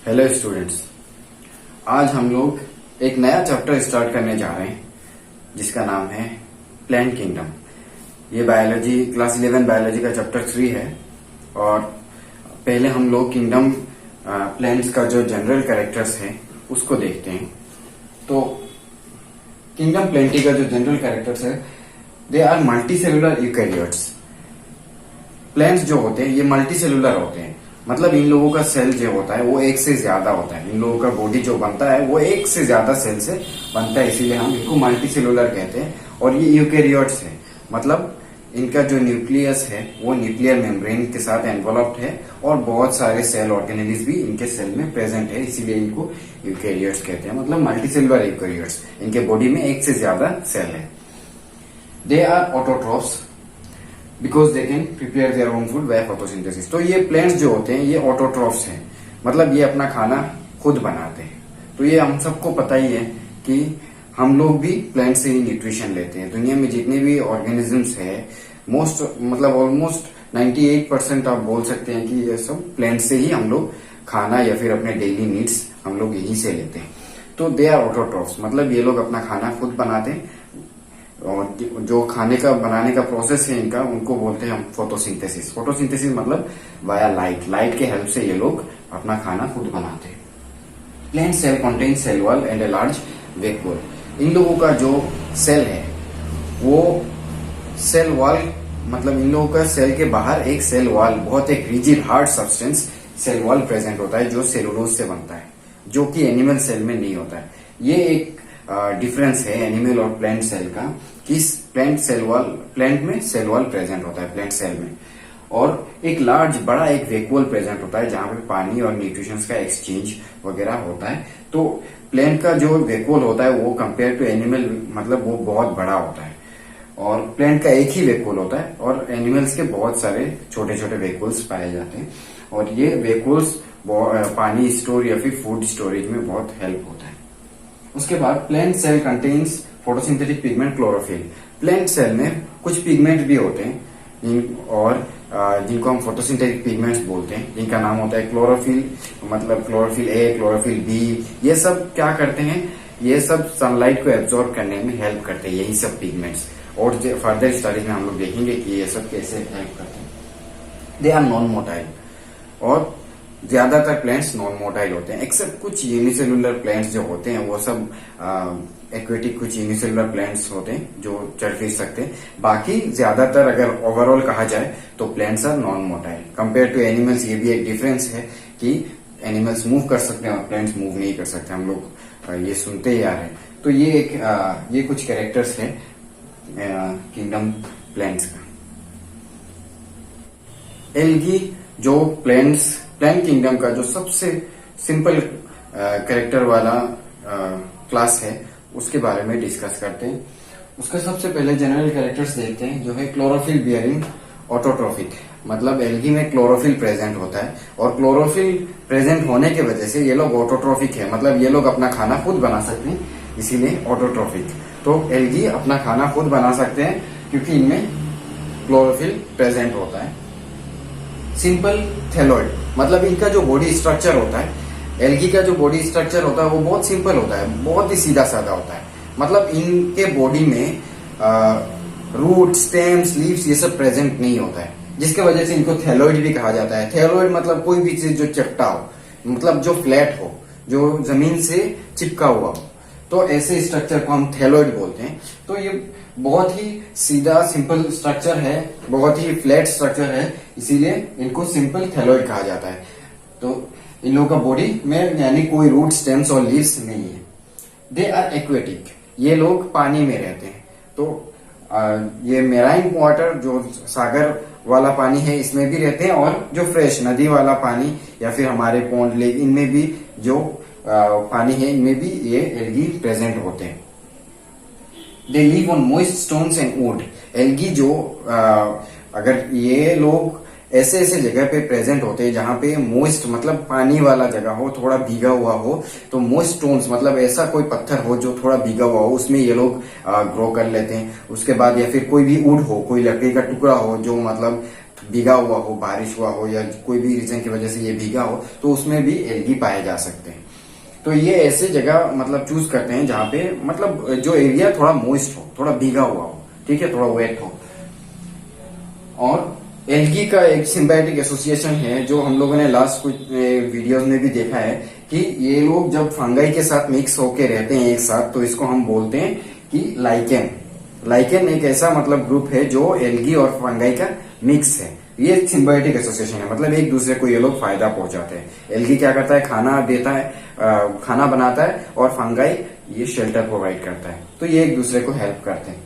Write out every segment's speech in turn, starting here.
Hello students, आज हम लोग एक नया चैप्टर स्टार्ट करने जा रहे हैं जिसका नाम है प्लांट किंगडम। ये बायोलॉजी क्लास 11 बायोलॉजी का चैप्टर 3 है। और पहले हम लोग किंगडम प्लांट्स का जो जनरल कैरेक्टर्स है उसको देखते हैं। तो किंगडम प्लांटी का जो जनरल कैरेक्टर्स है, they are multi cellular eukaryotes. Plants जो होते हैं ये मल्टी सेलुलर होते हैं, मतलब इन लोगों का सेल जो होता है वो एक से ज्यादा होता है। इन लोगों का बॉडी जो बनता है वो एक से ज्यादा सेल से बनता है, इसीलिए हम इनको मल्टी सेलुलर कहते हैं। और ये यूकैरियोट्स है, मतलब इनका जो न्यूक्लियस है वो न्यूक्लियर मेम्ब्रेन के साथ एनवलप्ड है और बहुत सारे सेल ऑर्गेनेल्स भी इनके सेल में प्रेजेंट है, इसीलिए इनको यूकैरियोट्स कहते हैं, मतलब मल्टी सेलुलर यूकैरियोट्स। इनके बॉडी में एक से ज्यादा सेल है। They are autotrophs because they can prepare their own food by photosynthesis. तो ये प्लांट्स जो होते हैं ये ऑटोट्रोफ्स हैं, मतलब ये अपना खाना खुद बनाते हैं। तो ये हम सबको पता ही है कि हम लोग भी प्लांट से ही न्यूट्रिशन लेते हैं। दुनिया में जितने भी ऑर्गेनिजम्स है मतलब ऑलमोस्ट 98% आप बोल सकते हैं कि ये सब प्लांट से ही हम लोग खाना या फिर अपने डेली नीड्स हम लोग यहीं से लेते हैं। तो दे आर ऑटोट्रोफ्स, मतलब ये लोग अपना खाना खुद बनाते हैं और जो खाने का बनाने का प्रोसेस है इनका उनको बोलते हैं हम फोटोसिंथेसिस। फोटोसिंथेसिस मतलब वाया लाइट के हेल्प से ये लोग अपना खाना खुद बनाते हैं। Plant cell contain cell wall and a large vacuole. इन लोगों का जो सेल है वो सेल वॉल, मतलब इन लोगों का सेल के बाहर एक सेल वॉल, बहुत एक rigid hard substance cell wall present होता है जो सेलुलोज से बनता है, जो कि एनिमल सेल में नहीं होता है। ये एक डिफरेंस है एनिमल और प्लांट सेल का कि प्लांट में सेल वॉल प्रेजेंट होता है प्लांट सेल में, और एक लार्ज बड़ा एक वैक्यूल प्रेजेंट होता है जहां पे पानी और न्यूट्रिशंस का एक्सचेंज वगैरह होता है। तो प्लांट का जो वैक्यूल होता है वो कंपेयर टू एनिमल मतलब वो बहुत बड़ा होता है, और प्लांट का एक ही वैक्यूल होता है और एनिमल्स के बहुत सारे छोटे छोटे वैक्यूल्स पाए जाते हैं। और ये वैक्यूल्स पानी स्टोर या फिर फूड स्टोरेज में बहुत हेल्प होता है। उसके बाद plant cell contains photosynthetic pigment chlorophyll. Plant cell में कुछ पिगमेंट भी होते हैं और जिनको हम फोटोसिंथेटिक पिगमेंट्स बोलते हैं, जिनका नाम होता है क्लोरोफिल, मतलब क्लोरोफिल ए, क्लोरोफिल बी। ये सब क्या करते हैं, ये सब सनलाइट को एब्जॉर्ब करने में हेल्प करते हैं, यही सब पिगमेंट्स। और फर्दर स्टडीज में हम लोग देखेंगे कि ये सब कैसे हेल्प करते हैं। दे आर नॉन मोटाइल, और ज्यादातर प्लांट्स नॉन मोटाइल होते हैं, एक्सेप्ट कुछ यूनिसेलुलर प्लांट्स जो होते हैं वो सब एक्वेटिक, कुछ यूनिसेलुलर प्लांट्स होते हैं जो चल फिर सकते हैं। बाकी ज्यादातर अगर ओवरऑल कहा जाए तो plants are non motile compare to animals. ये भी एक डिफरेंस है कि एनिमल्स मूव कर सकते हैं और प्लांट्स मूव नहीं कर सकते, हम लोग ये सुनते ही आ रहे हैं। तो ये कुछ कैरेक्टर्स है किंगडम प्लांट्स का। एल्गी जो प्लांट किंगडम का जो सबसे सिंपल कैरेक्टर वाला क्लास है उसके बारे में डिस्कस करते हैं। उसका सबसे पहले जनरल कैरेक्टर्स देखते हैं जो है क्लोरोफिल बियरिंग ऑटोट्रोफिक, मतलब एल्गी में क्लोरोफिल प्रेजेंट होता है और क्लोरोफिल प्रेजेंट होने की वजह से ये लोग ऑटोट्रोफिक है, मतलब ये लोग अपना खाना खुद बना सकते हैं, इसीलिए ऑटोट्रोफिक। तो एल्गी अपना खाना खुद बना सकते हैं क्योंकि इनमें क्लोरोफिल प्रेजेंट होता है। सिंपल थैलॉइड, मतलब इनका जो बॉडी स्ट्रक्चर होता है, एल्गी का जो बॉडी स्ट्रक्चर होता है वो बहुत सिंपल होता है, बहुत ही सीधा साधा होता है। मतलब इनके बॉडी में रूट, स्टेम्स, लीव्स ये सब प्रेजेंट नहीं होता है, जिसके वजह से इनको थैलॉइड भी कहा जाता है। थैलॉइड मतलब कोई भी चीज जो चपटा हो, मतलब जो फ्लैट हो, जो जमीन से चिपका हुआ हो, तो ऐसे स्ट्रक्चर को हम थैलॉइड बोलते हैं। तो ये बहुत ही सीधा सिंपल स्ट्रक्चर है, बहुत ही फ्लैट स्ट्रक्चर है, इसीलिए इनको सिंपल थैलॉइड कहा जाता है। तो इन लोगों का बॉडी में यानी कोई रूट, स्टेम्स और लीव्स नहीं है। दे आर एक्वेटिक, ये लोग पानी में रहते हैं। तो ये मेराइन वाटर जो सागर वाला पानी है इसमें भी रहते हैं, और जो फ्रेश नदी वाला पानी या फिर हमारे पॉन्ड, लेक, इनमें भी जो पानी है इनमें भी ये एल्गी प्रेजेंट होते हैं। They live on moist stones and would. Algae जो अगर ये लोग ऐसे ऐसे जगह पे प्रेजेंट होते हैं जहां पे मॉइस्ट मतलब पानी वाला जगह हो, थोड़ा भीगा हुआ हो, तो मॉइस्ट स्टोन्स मतलब ऐसा कोई पत्थर हो जो थोड़ा भीगा हुआ हो, उसमें ये लोग ग्रो कर लेते हैं। उसके बाद या फिर कोई भी वुड हो, कोई लकड़ी का टुकड़ा हो जो मतलब भीगा हुआ हो, बारिश हुआ हो या कोई भी रीजन की वजह से ये भीगा हो, तो उसमें भी एल्गी पाए जा सकते हैं। तो ये ऐसे जगह मतलब चूज करते हैं जहाँ पे मतलब जो एरिया थोड़ा मॉइस्ट हो, थोड़ा भीगा हुआ हो, ठीक है, थोड़ा वेट हो। और एल्गी का एक सिंबायोटिक एसोसिएशन है जो हम लोगों ने लास्ट कुछ वीडियोस में भी देखा है कि ये लोग जब फंगाई के साथ मिक्स होके रहते हैं एक साथ, तो इसको हम बोलते हैं कि लाइकेन। लाइकेन एक ऐसा मतलब ग्रुप है जो एल्गी और फंगाई का मिक्स है। ये सिंबायोटिक एसोसिएशन है, मतलब एक दूसरे को ये लोग फायदा पहुंचाते हैं। एल्गी क्या करता है, खाना देता है, खाना बनाता है, और फंगाई ये शेल्टर प्रोवाइड करता है। तो ये एक दूसरे को हेल्प करते हैं।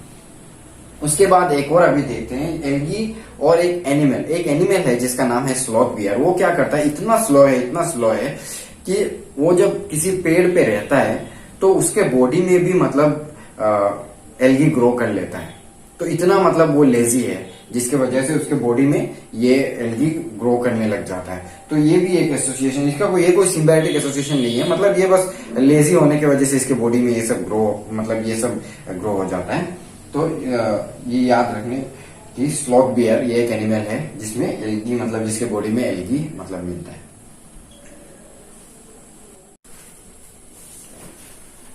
उसके बाद एक और अभी देखते हैं एल्गी और एक एनिमल है जिसका नाम है स्लॉथ बियर। वो क्या करता है, इतना स्लो है कि वो जब किसी पेड़ पे रहता है तो उसके बॉडी में भी मतलब एल्गी ग्रो कर लेता है। तो इतना मतलब वो लेजी है जिसके वजह से उसके बॉडी में ये एल्गी ग्रो करने लग जाता है। तो ये भी एक एसोसिएशन, इसका कोई सिंबायोटिक एसोसिएशन नहीं है, मतलब ये बस लेजी होने की वजह से इसके बॉडी में ये सब ग्रो हो जाता है। तो ये याद रखने कि स्लॉथ बियर ये एक एनिमल है जिसमें एल्गी मतलब जिसके बॉडी में एल्गी मतलब मिलता है।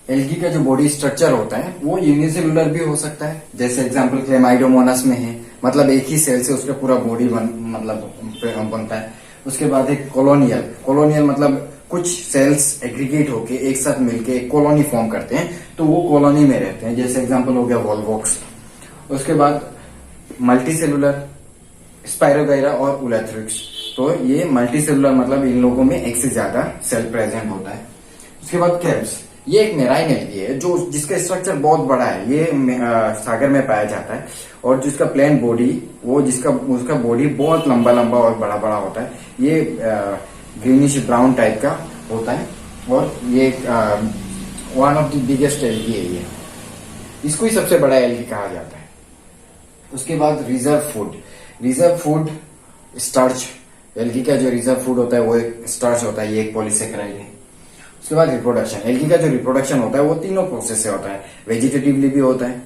एल्गी का जो बॉडी स्ट्रक्चर होता है वो यूनिसेलुलर भी हो सकता है, जैसे एग्जांपल क्लेमाइडोमोनास में है, मतलब एक ही सेल से उसका पूरा बॉडी बनता है। उसके बाद एक कॉलोनियल मतलब कुछ सेल्स एग्रीगेट होके एक साथ मिलके एक कॉलोनी फॉर्म करते हैं, तो वो कॉलोनी में रहते हैं, जैसे एग्जांपल हो गया वॉल्वॉक्स। उसके बाद मल्टीसेलुलर, स्पाइरोगाइरा और उलेथ्रिक्स। तो ये मल्टीसेलुलर मतलब इन लोगों में एक से ज्यादा सेल प्रेजेंट होता है। उसके बाद क्रेब्स, ये एक मेराइन एल्गी है जो जिसका स्ट्रक्चर बहुत बड़ा है, ये सागर में पाया जाता है, और जिसका प्लेन बॉडी उसका बॉडी बहुत लंबा और बड़ा होता है। ये ग्रीनिश ब्राउन टाइप का होता है, और ये one of the biggest algae है ये, इसको ही सबसे बड़ा एल्गी कहा जाता है। उसके बाद रिजर्व फूड स्टार्च, एल्गी का जो रिजर्व फूड होता है वो एक स्टार्च होता है, ये एक पॉलीसेकेराइड है। उसके बाद रिप्रोडक्शन, एल्गी का जो रिप्रोडक्शन होता है वो तीनों प्रोसेस से होता है, वेजिटेटिवली भी होता है,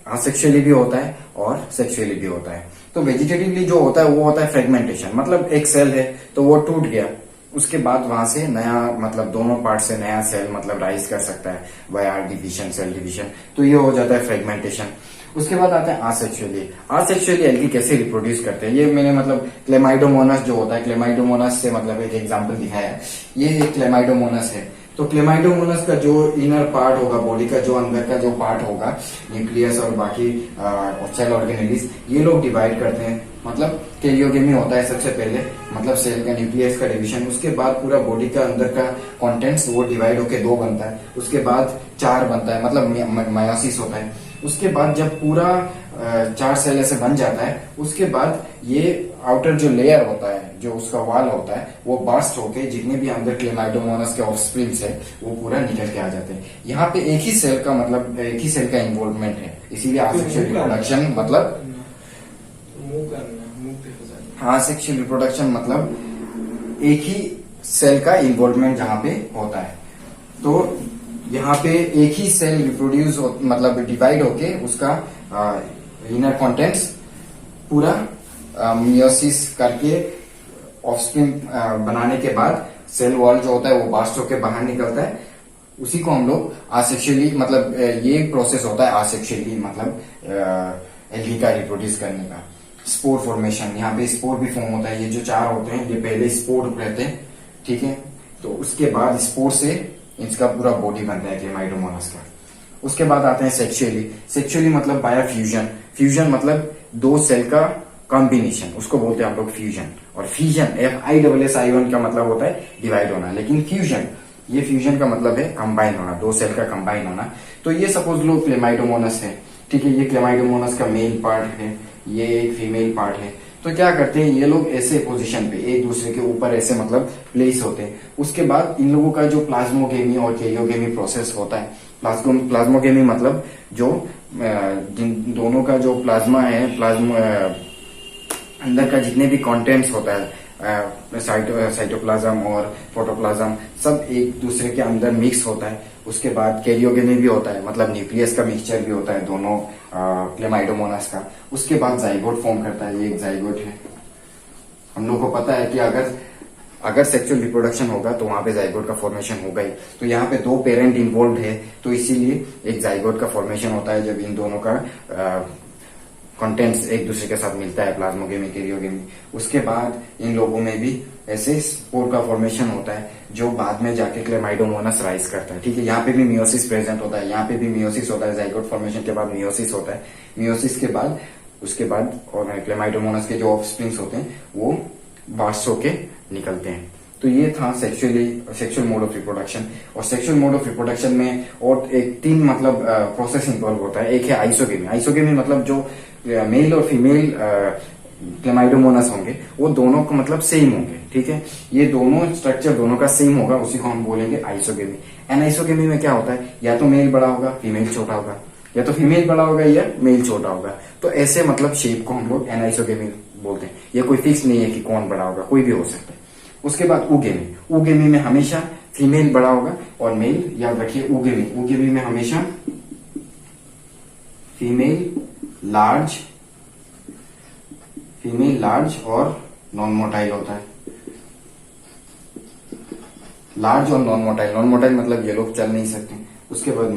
असेक्सुअली भी होता है और सेक्सुअली भी होता है। तो वेजिटेटिवली जो होता है वो होता है फ्रेगमेंटेशन, मतलब एक सेल है तो वो टूट गया, उसके बाद वहां से नया मतलब दोनों पार्ट से नया सेल मतलब राइज कर सकता है बाय डिवीजन, सेल डिवीजन, तो ये हो जाता है फ्रेगमेंटेशन। उसके बाद आता है आसेक्सुअली एल्गी कैसे रिप्रोड्यूस करते हैं, ये मैंने मतलब क्लेमाइडोमोनास जो होता है, क्लेमाइडोमोनास से मतलब एक एग्जांपल दिखाया है, ये एक क्लेमाइडोमोनास है। तो क्लेमाइडोमोनास का जो इनर पार्ट होगा, बॉडी का जो अंदर का जो पार्ट होगा, न्यूक्लियस और बाकी सेल ऑर्गेनेलिस, ये लोग डिवाइड करते हैं, मतलब कैरियोगेमी होता है सबसे पहले, मतलब सेल का न्यूक्लियस का डिवीजन, उसके बाद पूरा बॉडी का अंदर का कंटेंट्स वो डिवाइड होके 2 बनता है, उसके बाद 4 बनता है, मतलब मायोसिस होता है। उसके बाद जब पूरा 4 सेल ऐसे बन जाता है, उसके बाद ये आउटर जो लेयर होता है, जो उसका वाल होता है, वो बर्स्ट होके जितने भी अंदर क्लेमाइडोमोनास के ऑफस्प्रिंग्स है वो पूरा निकल के आ जाते हैं। यहाँ पे एक ही सेल का इन्वॉल्वमेंट है, इसीलिए आसेक्सुअल रिप्रोडक्शन मतलब आसेक्सुअल रिप्रोडक्शन मतलब एक ही सेल का इन्वॉल्वमेंट जहाँ पे होता है। तो यहाँ पे एक ही सेल रिप्रोड्यूस मतलब डिवाइड होके उसका इनर कंटेंट्स पूरा मियोसिस करके ऑफस्प्रिंग बनाने के बाद सेल वॉल जो होता है वो बास्ट होके बाहर निकलता है, उसी को हम लोग आसेक्सुअली मतलब ये प्रोसेस होता है आसेक्सुअली मतलब एल्गी का रिप्रोड्यूस करने का। स्पोर फॉर्मेशन, यहाँ पे स्पोर भी फॉर्म होता है, ये जो 4 होते हैं ये पहले स्पोर रहते हैं, ठीक है, तो उसके बाद स्पोर से इसका पूरा बॉडी बनता है क्लेमाइडोमोनास का। उसके बाद आते हैं सेक्सुअली मतलब फ्यूजन मतलब 2 सेल का कॉम्बिनेशन, उसको बोलते हैं हम लोग फ्यूजन। और फ्यूजन FISSION का मतलब होता है डिवाइड होना, लेकिन फ्यूजन का मतलब है कंबाइन होना, 2 सेल का कंबाइन होना। तो ये सपोज लो क्लेमाइडोमोनास है, ठीक है, ये क्लेमाइडोमोनास का मेल पार्ट है, ये एक फीमेल पार्ट है। तो क्या करते हैं ये लोग ऐसे पोजीशन पे एक दूसरे के ऊपर ऐसे मतलब प्लेस होते हैं। उसके बाद इन लोगों का जो प्लाज्मोगेमी और कैरियोगेमी प्रोसेस होता है, प्लाज्मोगेमी मतलब जो जिन दोनों का जो प्लाज्मा है, अंदर का जितने भी कंटेंट्स होता है, साइटोप्लाज्म और प्रोटोप्लाज्म सब एक दूसरे के अंदर मिक्स होता है। उसके बाद कैरियोगेमी भी होता है, मतलब न्यूक्लियस का मिक्सचर भी होता है दोनों क्लेमाइडोमोनास का। उसके बाद जाइगोट फॉर्म करता है, ये एक जाइगोट है, हम लोग को पता है कि अगर सेक्सुअल रिप्रोडक्शन होगा तो वहां पे जाइगोट का फॉर्मेशन होगा ही। तो यहाँ पे दो पेरेंट इन्वॉल्व है, तो इसीलिए एक जाइगोट का फॉर्मेशन होता है जब इन दोनों का कंटेंट्स एक दूसरे के साथ मिलता है, प्लाज्मोगेमी कैरियोगेमी। उसके बाद इन लोगों में भी ऐसे स्पोर का फॉर्मेशन होता है जो बाद में जाके क्लेमाइडोमोनास राइज करता है। ठीक है, यहाँ पे भी मियोसिस प्रेजेंट होता है, यहाँ पे भी मियोसिस होता है, जाइगोट फॉर्मेशन के बाद मियोसिस होता है। मियोसिस के बाद उसके बाद और क्लेमाइडोमोनास के जो ऑफस्प्रिंग्स होते हैं वो बास्ट होके निकलते हैं। तो ये था सेक्सुअल मोड ऑफ रिप्रोडक्शन। और सेक्सुअल मोड ऑफ रिप्रोडक्शन में और एक तीन मतलब प्रोसेस इन्वॉल्व होता है। एक है आइसोगेमी। आइसोगेमी मतलब जो मेल और फीमेल क्लेमाइडोमोनास होंगे वो दोनों को मतलब सेम होंगे। ठीक है, ये दोनों स्ट्रक्चर दोनों का सेम होगा, उसी को हम बोलेंगे आइसोगेमी। एनाइसोगेमी में क्या होता है, या तो मेल बड़ा होगा फीमेल छोटा होगा, या तो फीमेल बड़ा होगा या मेल छोटा होगा। तो ऐसे मतलब शेप को हम लोग एनाइसोगेमी बोलते हैं। ये कोई फिक्स नहीं है कि कौन बड़ा होगा, कोई भी हो सकता है। उसके बाद उगेमी। उगेमी में हमेशा फीमेल बड़ा होगा और मेल, याद रखिए उगेमी में हमेशा फीमेल लार्ज और नॉन मोटाइल होता है। लार्ज और नॉन मोटाइल मतलब ये लोग चल नहीं सकते। उसके बाद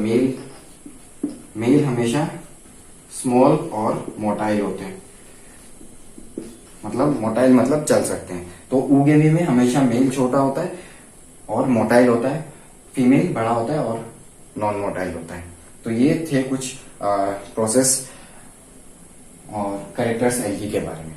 मेल हमेशा स्मॉल और मोटाइल होते हैं, मतलब मोटाइल मतलब चल सकते हैं। तो उगेमी में हमेशा मेल छोटा होता है और मोटाइल होता है, फीमेल बड़ा होता है और नॉन मोटाइल होता है। तो ये थे कुछ प्रोसेस और कैरेक्टर्स एल्गी के बारे में।